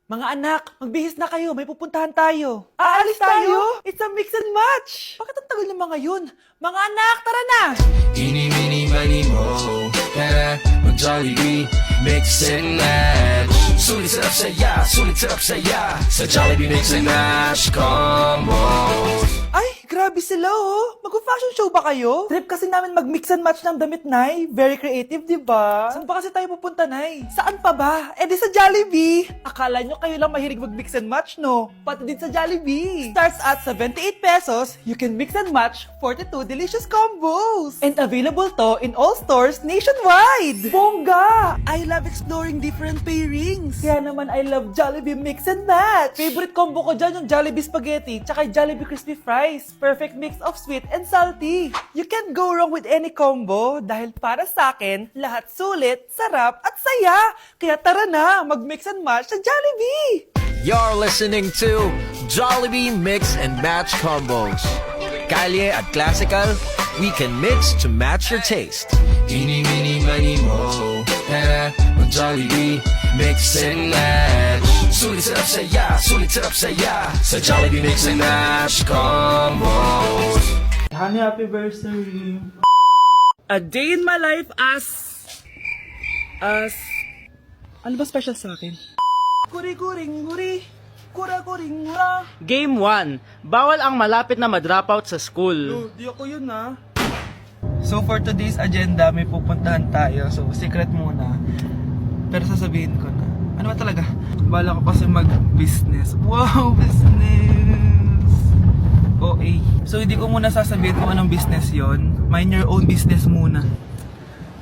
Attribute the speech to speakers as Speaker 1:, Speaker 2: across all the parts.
Speaker 1: Mga anak, magbihis na kayo. May pupuntahan tayo. Aalis tayo? It's a mix and match. Bakit ang tagal ng mga yun? Mga anak, tara na!
Speaker 2: Eeny, meeny, miny, mo. Tara, mag-Jollibee, mix and match. Sulit sarap saya. Sa Jollibee mix and match combo.
Speaker 1: Ay, grabe sila oh. Mag-fashion show ba kayo? Trip kasi namin mag-mix and match ng damit, Nay. Very creative, di ba? Saan pa kasi tayo pupunta, Nay? Saan pa ba? Eh di sa Jollibee. Akala nyo kayo lang mahilig mag-mix and match, no? Pati din sa Jollibee. Starts at 78 pesos, you can mix and match 42 delicious combos. And available to in all stores nationwide. Bongga! I love exploring different pairings. Kaya naman I love Jollibee mix and match. Favorite combo ko dyan yung Jollibee spaghetti tsaka Jollibee crispy fries. Perfect mix of sweet and salty. You can't go wrong with any combo dahil para sa akin, lahat sulit, sarap at saya. Kaya tara na, mag-mix and match sa Jollibee!
Speaker 3: You're listening to Jollibee Mix and Match Combos. Kalye at Classical, we can mix to match your taste.
Speaker 2: Eeny, meeny, miny, mo. Tara, mag-Jollibee, mix and match. Sulit sarap saya. Sa Jollibee mix and match combo.
Speaker 1: Honey, happy anniversary. A day in my life as ano ba special sa akin? Kuri-kuring guri, kura-kuring gura.
Speaker 4: Game 1. Bawal ang malapit na ma-dropout sa school.
Speaker 1: Di ako yun ah. So for today's agenda, may pupuntahan tayo. So secret muna. Pero sasabihin ko na. Ano ba talaga? Bala ko kasi mag-business. Wow, business! OA. So hindi ko muna sasabihin kung anong business yon. Mind your own business muna.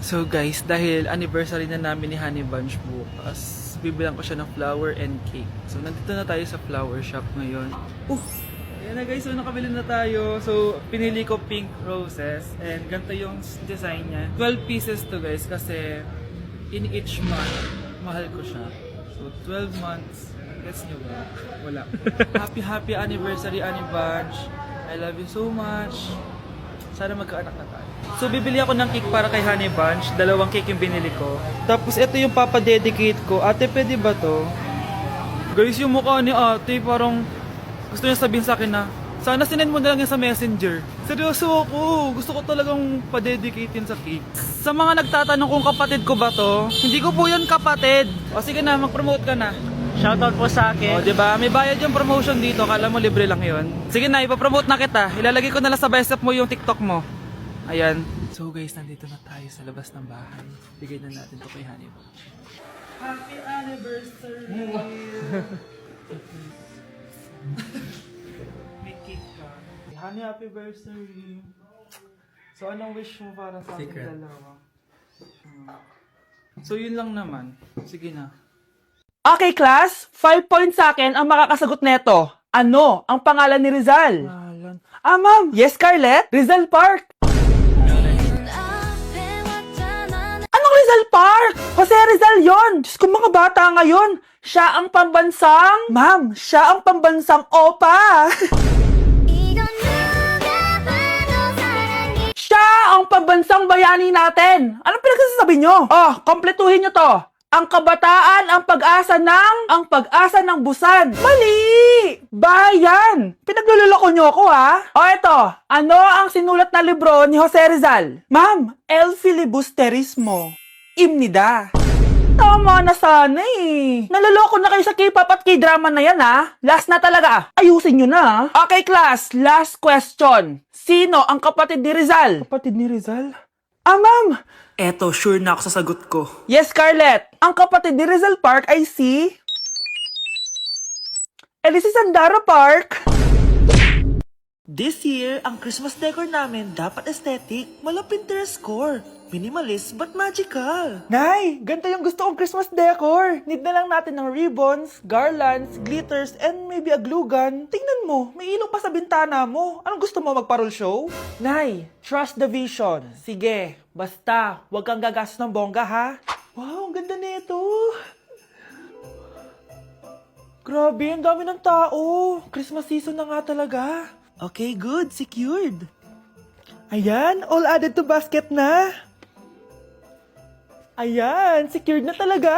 Speaker 1: So guys, dahil anniversary na namin ni Honey Bunch bukas, bibilang ko siya ng flower and cake. So nandito na tayo sa flower shop ngayon. Ayan na guys, so nakabili na tayo. So pinili ko pink roses and ganito yung design niya. 12 pieces to guys kasi in each month, mahal ko siya. So 12 months, gets nyo ba? Wala. Happy anniversary Honey Bunch. I love you so much. Sana magkaanak na tayo. So bibili ako ng cake para kay Honey Bunch. 2 cake yung binili ko. Tapos ito yung papadedicate ko. Ate, pwede ba to? Guys, yung mukha ni ate parang gusto niya sabihin sa akin na sana sinend mo na lang yan sa messenger. Seryoso ako. Gusto ko talagang padedicate yun sa cake. Sa mga nagtatanong kung kapatid ko ba to, hindi ko po yun kapatid. O sige na, mag-promote ka na.
Speaker 4: Shoutout po sa
Speaker 1: O,
Speaker 4: akin.
Speaker 1: diba? May bayad yung promotion dito. Kala mo libre lang yun. Sige na, ipapromote na kita. Ilalagay ko na lang sa bicep mo yung TikTok mo. Ayan. So guys, nandito na tayo sa labas ng bahay. Bigay na natin to kay Honey Bunch. Happy anniversary! May cake ka. Honey, happy anniversary! So anong wish mo para sa ating dalawa? So yun lang naman. Sige na. Okay, class. 5 points sa akin ang makakasagot neto. Ano ang pangalan ni Rizal? Ma'am. Yes, Scarlett? Rizal Park. Anong Rizal Park? Jose Rizal yon. Diyos ko, mga bata ngayon. Siya ang pambansang... Ma'am, siya ang pambansang opa. Siya ang pambansang bayani natin. Anong pinagsasabi nyo? Oh, kompletuhin nyo to. Ang kabataan, ang pag-asa ng busan. Mali! Bayan! Pinagluloko nyo ako, ha? O eto, ano ang sinulat na libro ni Jose Rizal? Ma'am, El Filibusterismo. Imnida. Tama na sana eh. Naloloko na kayo sa K-pop at K-drama na yan, ha? Last na talaga. Ayusin nyo na. Okay, class. Last question. Sino ang kapatid ni Rizal? Kapatid ni Rizal? Ma'am! Eto, sure na ako sa sagot ko. Yes, Scarlett! Ang kapatid ni Rizal Park ay si... si Sandara Park! This year, ang Christmas decor namin dapat aesthetic, mala Pinterest score. Minimalist but magical. Nay, ganito yung gusto kong Christmas decor. Need na lang natin ng ribbons, garlands, glitters, and maybe a glue gun. Tingnan mo, may ilaw pa sa bintana mo. Anong gusto mo, magparol show? Nay, trust the vision. Sige, basta, huwag kang gagastos ng bongga ha. Wow, ang ganda nito. Grabe, ang dami ng tao. Christmas season na nga talaga. Okay, good. Secured. Ayan, all added to basket na. Ayan, secured na talaga.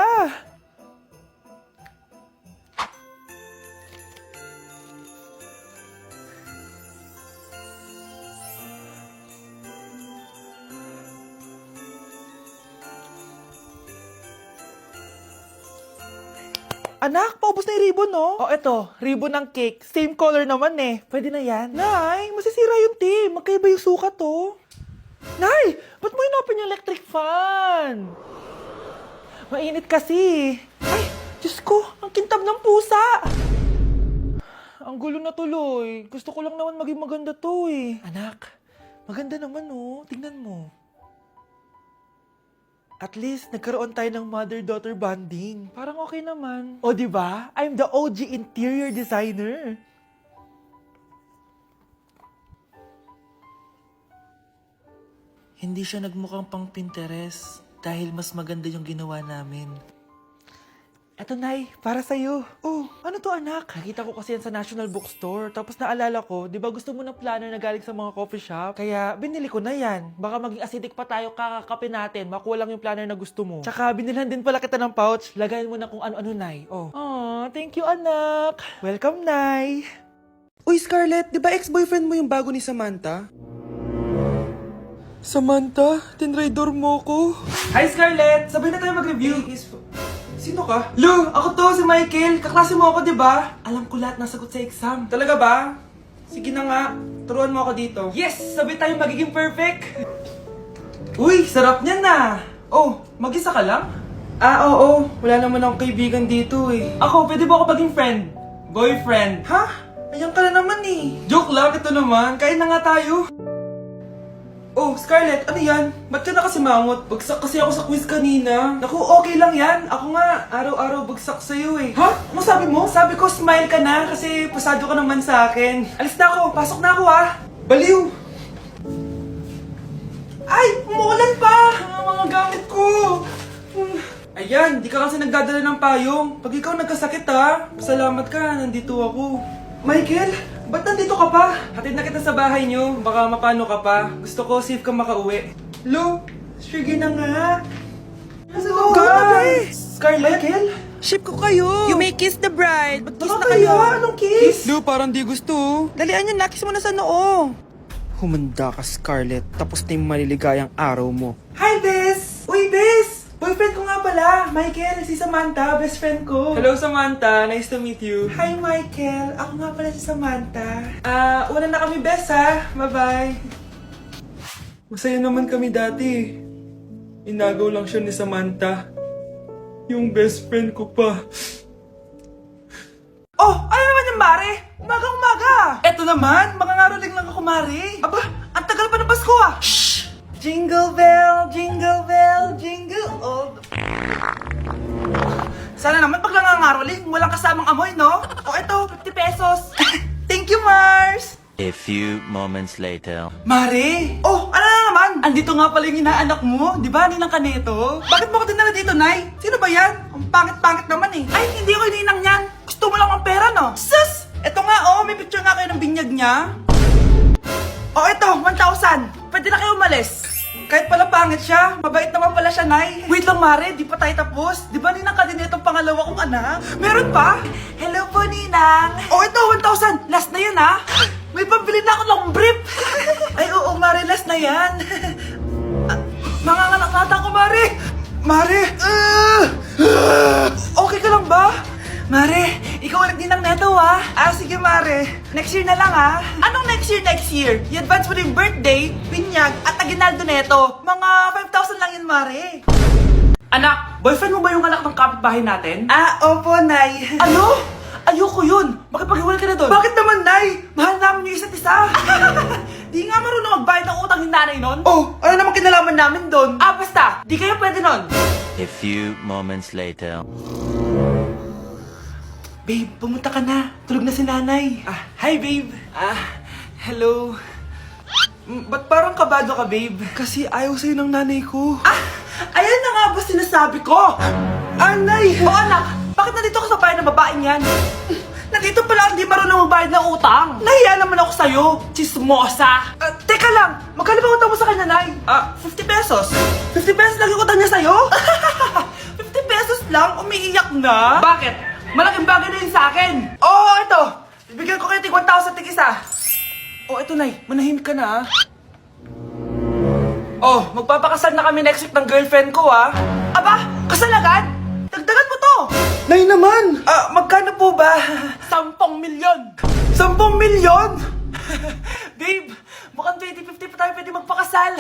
Speaker 1: Anak, paubos na yung ribbon, no? Oh, eto, ribbon ng cake. Same color naman eh. Pwede na yan. Nay, masisira yung team. Magkaiba yung sukat, oh. Nay, ba't mo inopin yung electric fan? Mainit kasi. Ay, Diyos ko, ang kintab ng pusa. Ang gulo na tuloy. Gusto ko lang naman maging maganda to eh. Anak, maganda naman oh. Tingnan mo. At least, nagkaroon tayo ng mother-daughter bonding. Parang okay naman. O, di ba? I'm the OG interior designer. Hindi siya nagmukhang pang Pinterest dahil mas maganda yung ginawa namin. Eto, Nay, para sa'yo. Oh, ano to, anak? Nakita ko kasi yan sa National Bookstore. Tapos naalala ko, di ba gusto mo ng planner na galing sa mga coffee shop? Kaya binili ko na yan. Baka maging acidic pa tayo kakakapin natin. Makuha lang yung planner na gusto mo. Tsaka binilhan din pala kita ng pouch. Lagayan mo na kung ano-ano, Nay. Oh. Aw, thank you, anak. Welcome, Nay. Uy, Scarlett, di ba ex-boyfriend mo yung bago ni Samantha? Samantha, tinraidor mo ko. Hi, Scarlett! Sabay na tayo mag-review. Sino ka? Lu, ako to, si Michael. Kaklase mo ako, di ba? Alam ko lahat ng sagot sa exam. Talaga ba? Sige na nga. Turuan mo ako dito. Yes! Sabay tayo magiging perfect. Uy, sarap niyan na. Oh, mag-isa ka lang? Ah, oo. Wala naman akong kaibigan dito eh. Ako, pwede ba ako maging friend? Boyfriend? Ha? Ayan ka na naman eh. Joke lang, ito naman. Kain na nga tayo. Oh, Scarlett, ano yan? Ba't ka na kasi mangot? Bagsak kasi ako sa quiz kanina. Naku, okay lang yan. Ako nga, araw-araw bagsak sa'yo eh. Ha? Ano sabi mo? Sabi ko, smile ka na kasi pasado ka naman sa akin. Alis na ako, pasok na ako ah. Baliw! Ay, umuulan pa! Ang mga gamit ko! Ayan, di ka kasi nagdadala ng payong. Pag ikaw nagkasakit ha, salamat ka, nandito ako. Michael, ba't nandito ka pa? Hatid na kita sa bahay niyo, baka mapano ka pa. Gusto ko safe ka makauwi. Lo, sige na nga. Ano ka? Scarlett? Michael?
Speaker 5: Ship ko kayo. You may kiss the bride. Mag-kiss
Speaker 1: Ano
Speaker 5: na kayo.
Speaker 1: Anong kiss?
Speaker 5: Lu, parang di gusto. Dalian yun, nakis mo na sa noo.
Speaker 6: Humanda ka, Scarlett. Tapos na yung maliligayang araw mo.
Speaker 1: Hi, Bes! Uy, Bes! Boyfriend ko nga pala, Michael, si Samantha, best friend ko. Hello, Samantha. Nice to meet you. Hi, Michael. Ako nga pala si Samantha. Una na kami, Bes, ha? Bye-bye. Masaya naman kami dati. Inagaw lang siya ni Samantha. Yung best friend ko pa. Oh, ano naman yung Mare? Umaga-umaga. Eto naman, makangaroling lang ako, Mare. Aba, ang tagal pa ng Pasko ah. Shh! Jingle bell, jingle bell, jingle all. Sana naman pag nangangaroling, walang kasamang amoy, no? O eto, 50 pesos. Thank you, Mars!
Speaker 3: A few moments later.
Speaker 1: Mare! Oh, ano na naman? Andito nga pala yung inaanak mo. Di ba, ninang ka nito? Bakit mo ko dinala dito, Nay? Sino ba yan? Ang pangit-pangit naman eh. Ay, hindi ko ninang yan. Gusto mo lang ang pera, no? Sus! Eto nga, oh, may picture nga kayo ng binyag niya. Oh, eto, 1,000. Pwede na kayo umalis. Kahit pala pangit siya, mabait naman pala siya, Nay. Wait lang, Mare, di pa tayo tapos. Di ba ninang ka din itong pangalawa kong anak? Meron pa? Hello po, Ninang. Oh, ito, 1,000. Last na yun, ha? May pambili na ako ng brief. Ay, oo, Mare, last na yan. Manganganak nata ko, Mare. Mare! Okay ka lang ba? Mare, ikaw ulit din ang neto, ha? Sige, Mare. Next year na lang, ha? Anong next year? I-advance mo na yung birthday, binyag, at aginaldo neto. Mga 5,000 lang yun, Mare. Anak, boyfriend mo ba yung anak ng kapitbahay natin? Opo, Nay. Ano? Ayoko yun. Makipag-iwal ka na doon. Bakit naman, Nay? Mahal namin yung isa't isa. Di nga marunong magbayad ng utang yung nanay nun. Oh, ano naman kinalaman namin doon? Basta. Di kayo pwede nun.
Speaker 3: A few moments later.
Speaker 1: Babe, pumunta ka na. Tulog na si nanay. Hi, babe. Hello. Ba't parang kabado ka, babe? Kasi ayaw sa'yo ng nanay ko. Ayan na nga ba sinasabi ko? Nay! O anak, bakit nandito ka sa bahay ng babaeng yan? Nandito pala hindi marunong magbayad ng utang. Nahiya naman ako sa'yo, chismosa. Teka lang, magkano ba utang mo sa kanya, Nay? 50 pesos. 50 pesos lang yung utang niya sa'yo? 50 pesos lang? Umiiyak na? Bakit? Malaking bagay na yun sa akin. Oo, ito. Bibigyan ko kayo tig 1,000 tig isa. Ito, Nay. Manahimik ka na, magpapakasal na kami next week ng girlfriend ko, Aba, kasal agad? Dagdagan mo to. Nay naman! Magkano po ba? 10 milyon! 10 milyon? Babe, mukhang 2050 pa tayo pwede magpakasal.